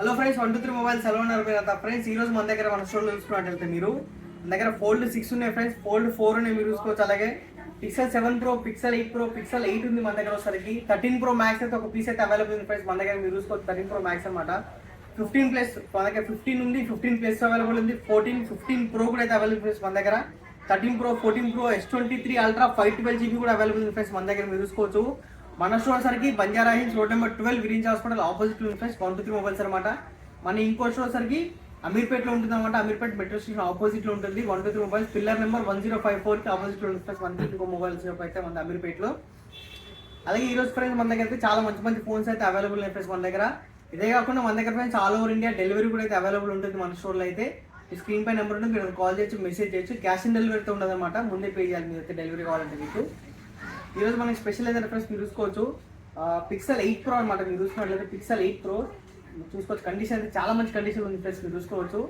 Hello friends, 123 mobiles ఎలా ఉన్నారు friends? ఈ రోజు మన దగ్గర మన స్టోర్లో చూసుకున్నట్లయితే మీరు మన దగ్గర ఫోల్డ్ 6 ఉన్నాయి ఫ్రెండ్స్, ఫోల్డ్ 4 ఉన్నాయి మీరు చూసుకోవచ్చు. అలాగే pixel 7 pro, pixel 8 pro, pixel 8 ఉంది మన దగ్గర. వచ్చేసరికి 13 ప్రో మ్యాక్స్ అయితే ఒక పీస్ అయితే అవైలబుల్ ఉంది ఫ్రెండ్స్ మన దగ్గర. మీరు చూసుకోవచ్చు 13 ప్రో మ్యాక్స్ అనమాట. 15 ప్లస్ మన దగ్గర 15 ఉంది, 15 ప్లస్ అవైలబుల్ ఉంది. 14, 15 ప్రో కూడా అయితే అవైలబుల్ ఫ్రెండ్స్ మన దగ్గర. 13 pro, 14 pro, S23 ultra 512GB కూడా అవైలబుల్ ఉంది ఫ్రెండ్స్ మన దగ్గర. మీరు చూసుకోవచ్చు మన స్టోర్ సరికి Banjara hills road number 12 Virinchi hospital opposite ఉంది ఫ్రెండ్స్. 123 మొబైల్స్ అనమాట. మన ఇంకో స్టోర్ సరికి అమీర్పేటలో ఉంటుంది అనమాట. అమీర్పేట మెట్రో స్టేషన్ ఆపోజిట్ లో ఉంటుంది. 123 మొబైల్స్ పిల్లర్ నెంబర్ 1054 కి ఆపోజిట్ లో ఉంటుంది ఫ్రెండ్స్. మనకి ఇంకో మొబైల్ షాప్ అయితే మన అమీర్పేటలో. అలాగే ఈ రోజు ఫ్రెండ్స్ మన దగ్గర అయితే చాలా మంచి మంచి ఫోన్స్ అయితే అవైలబుల్ ఉన్నాయి ఫ్రెండ్స్ మన దగ్గర. ఇదే కాకుండా మన దగ్గర friends all over India delivery కూడా అయితే అవైలబుల్ ఉంటుంది మన స్టోర్లో అయితే. ఈ స్క్రీన్ పై నెంబర్ ఉంటుంది, మీరు కాల్ చేయొచ్చు, మెసేజ్ చేయొచ్చు. క్యాష్ ఆన్ డెలివరీ అయితే ఉండదు అనమాట, ముందే పే చేయాలి మీరు అయితే డెలివరీ కావాలంటే మీకు. ఈరోజు మనకి స్పెషల్ అయితే ఫ్రెండ్స్ మీరు చూసుకోవచ్చు పిక్సెల్ 8 ప్రో అనమాట. మీరు చూసుకున్నట్లయితే పిక్సెల్ 8 ప్రో చూసుకోవచ్చు. కండిషన్ అయితే చాలా మంచి కండిషన్ ఉంది ఫ్రెండ్స్. మీరు చూసుకోవచ్చు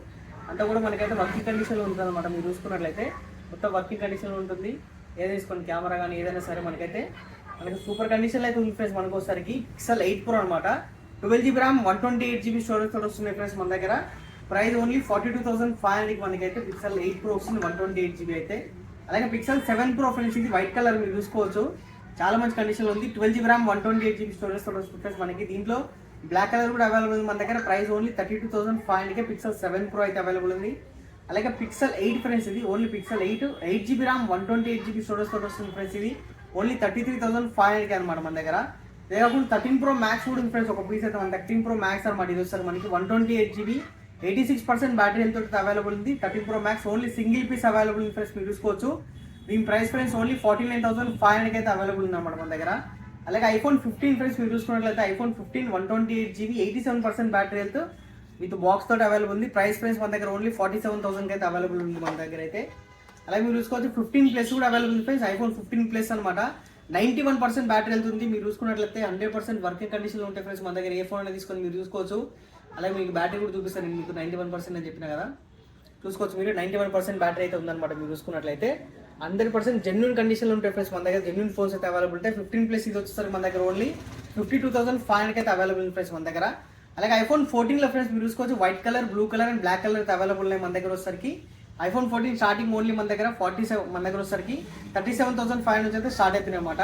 అంతా కూడా మనకైతే వర్కింగ్ కండిషన్లో ఉంటుంది అనమాట. మీరు చూసుకున్నట్లయితే మొత్తం వర్కింగ్ కండిషన్లో ఉంటుంది. ఏదైనా తీసుకోండి, కెమెరా కానీ ఏదైనా సరే మనకి సూపర్ కండిషన్లో అయితే ఉంది ఫ్రెండ్స్. మనకు వచ్చేసరికి పిక్సెల్ 8 ప్రో అనమాట. 12GB ర్యామ్, 128GB స్టోరేజ్ తోటి వస్తున్నాయి ఫ్రెండ్స్ మన దగ్గర. ప్రైస్ ఓన్లీ 42,500 మనకైతే పిక్సెల్ 8 ప్రో వస్తుంది, 128GB అయితే. అలాగే పిక్సెల్ 7 ప్రో ఫ్రెండ్స్, ఇది వైట్ కలర్ మీరు చూసుకోవచ్చు, చాలా మంచి కండిషన్లో ఉంది. 12GB ర్యామ్, 128GB స్టోరేజ్ తోటి వస్తుంది ఫ్రెండ్స్ మనకి. దీంట్లో బ్లాక్ కలర్ కూడా అవైలబుల్ ఉంది మన దగ్గర. ప్రైస్ ఓన్లీ 32,500కే పిక్సెల్ 7 ప్రో అయితే అవైలబుల్ ఉంది. అలాగే పిక్సెల్ 8 ఫ్రెండ్స్, ఇది only pixel 8GB RAM, 128GB storage తోటి వస్తుంది ఫ్రెండ్స్. ఇది ఓన్లీ 33,500కే అనమాట మన దగ్గర. ఇదే కాకుండా 13 ప్రో మ్యాక్స్ కూడా ఉంది ఫ్రెండ్స్, ఒక పీస్ అయితే మన 13 ప్రో మ్యాక్స్ అనమాట. ఇది వస్తారు మనకి 128GB, 86% బ్యాటరీ హెల్త్ తోటి అవైలబుల్ ఉంది. 13 pro max only single piece available ఉంది ఫ్రెండ్స్. మీరు చూసుకోవచ్చు దీని ప్రైస్ ఫ్రెండ్స్ ఓన్లీ 49,500కి అయితే అవైలబుల్ ఉంది అనమాట మన దగ్గర. అలాగే ఐఫోన్ 15 ఫ్రెండ్స్, మీరు చూసుకున్నట్లయితే iPhone 15 128GB, 87% battery health with box తోటి అవైలబుల్ ఉంది. ప్రైస్ ఫ్రెండ్స్ మన దగ్గర ఓన్లీ 47,000కి అయితే అవైలబుల్ ఉంది మన దగ్గర అయితే. అలాగే మీరు చూసుకోవచ్చు 15 ప్లస్ కూడా అవైలబుల్ ఉంది ఫ్రెండ్స్. ఐఫోన్ 15 ప్లస్ అనమాట. 91% బ్యాటరీ హెల్త్ ఉంది. మీరు చూసుకున్నట్లయితే 100% వర్కింగ్ కండిషన్లో ఉంటాయి ఫ్రెండ్స్ మన దగ్గర. ఏ ఫోన్ అనేది తీసుకొని మీరు చూసుకోవచ్చు. అలాగే మీకు బ్యాటరీ కూడా చూపిస్తాను, నేను మీకు 91% అని చెప్పిన కదా, చూసుకోవచ్చు మీరు. 91% బ్యాటరీ అయితే ఉందన్నమాట. మీరు చూసుకున్నట్లయితే 100% జెన్యూన్ కండిషన్లో ఉంటాయి ఫ్రెండ్స్ మన దగ్గర. జెన్యూన్ ఫోన్స్ అయితే అవైలబుల్ ఉంటాయి. 15 ప్లస్ ఇది వచ్చేసరికి మన దగ్గర ఓన్లీ 52,500కి అయితే అవైలబుల్ ఉంది ఫ్రెండ్స్ మన దగ్గర. అలాగే ఐఫోన్ 14లో ఫ్రెండ్స్ మీరు చూసుకోవచ్చు white colour, blue colour and black colour అయితే అవైలబుల్ ఉన్నాయి మన దగ్గర. వచ్చేసరికి ఐఫోన్ 14 స్టార్టింగ్ ఓన్లీ మన దగ్గర 47, మన దగ్గర వచ్చేసరికి 37,500 నుంచి అయితే స్టార్ట్ అవుతున్నాయి అనమాట.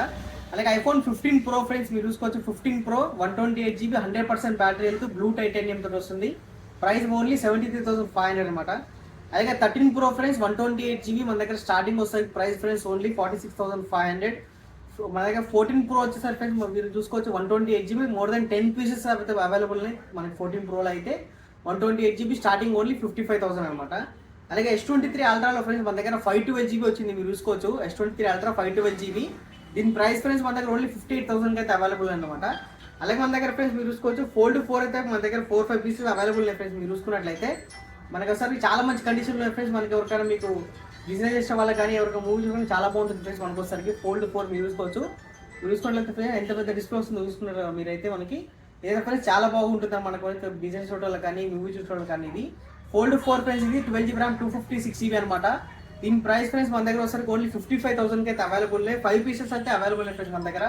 అలాగే ఐఫోన్ 15 ప్రో ఫ్రెండ్స్ మీరు చూసుకోవచ్చు 15 pro 128GB, 100% battery health, blue titanium తోటి వస్తుంది. ప్రైస్ ఓన్లీ 73,500 అనమాట. అలాగే 13 ప్రో ఫ్రెండ్స్ 128GB మన దగ్గర స్టార్టింగ్ వస్తుంది. Price friends only 46,500. మన దగ్గర 14 ప్రో వచ్చేసరికి ఫ్రెండ్స్ మీరు చూసుకోవచ్చు 128GB, మోర్ దెన్ 10 పీసెస్ అయితే అవైలబుల్ ఉన్నాయి మనకి. 14 ప్రోలో అయితే 128GB స్టార్టింగ్ ఓన్లీ 55,000 అనమాట. అలాగే S23 అల్ట్రాలో ఫ్రెండ్స్ మన దగ్గర 512GB వచ్చింది. మీరు చూసుకోవచ్చు S23 అల్ట్రా 512GB. దీని ప్రైస్ ఫ్రెండ్స్ మన దగ్గర ఓన్లీ 58,000కి అయితే అవైలబుల్ అనమాట. అలాగే మన దగ్గర ఫ్రెండ్స్ మీరు చూసుకోవచ్చు ఫోల్డ్ 4 అయితే మన దగ్గర 4-5 పీసెస్ అవైలబుల్ ఉన్నాయి ఫ్రెండ్స్. మీరు చూసుకున్నట్లయితే మనకి ఒకసారి చాలా మంచి కండిషన్ ఉన్నాయి ఫ్రెండ్స్ మనకి. ఎవరికైనా మీకు బిజినెస్ చేసే వాళ్ళకి కానీ ఎవరికైనా మూవీ చూసుకుని చాలా బాగుంటుంది ఫ్రెండ్స్ మనకు ఒకసారికి. ఫోల్డ్ 4 మీరు చూసుకోవచ్చు. మీరు చూసుకున్నట్లయితే ఫ్రెండ్స్ ఎంత పెద్ద డిస్ప్లే వస్తుందో చూసుకున్నారు కదా మీరైతే. మనకి ఏదైనా ఫ్రెండ్స్ చాలా బాగుంటుంది మనకు బిజినెస్ చూడాలి కానీ మూవీ చూసుకోవడం కానీ. ఇది ఫోల్డ్ 4 ఫ్రెండ్స్, ఇది 12GB ర్యామ్, 256GB అనమాట. దీని ప్రైస్ ఫ్రెండ్స్ మన దగ్గర ఒకసారి ఓన్లీ 55,000కి అయితే అవైలబుల్ ఉన్నాయి. 5 పీసెస్ అయితే అవైలబుల్ ఫ్రెండ్స్ మన దగ్గర.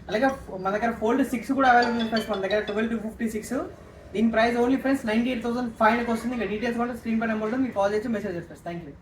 అలాగే మన దగ్గర ఫోల్డ్ 6 కూడా అవైలబుల్ ఉంది ఫ్రెండ్స్ మన దగ్గర 12-56. దీని ప్రైస్ ఓన్లీ ఫ్రెండ్స్ 98,500కి వస్తుంది. ఇంకా డీటెయిల్స్ కూడా స్క్రీన్ పై నెంబర్ ఉంటుంది, మీకు కాల్ చేసి మెసేజ్ చేస్తారు. Thank you.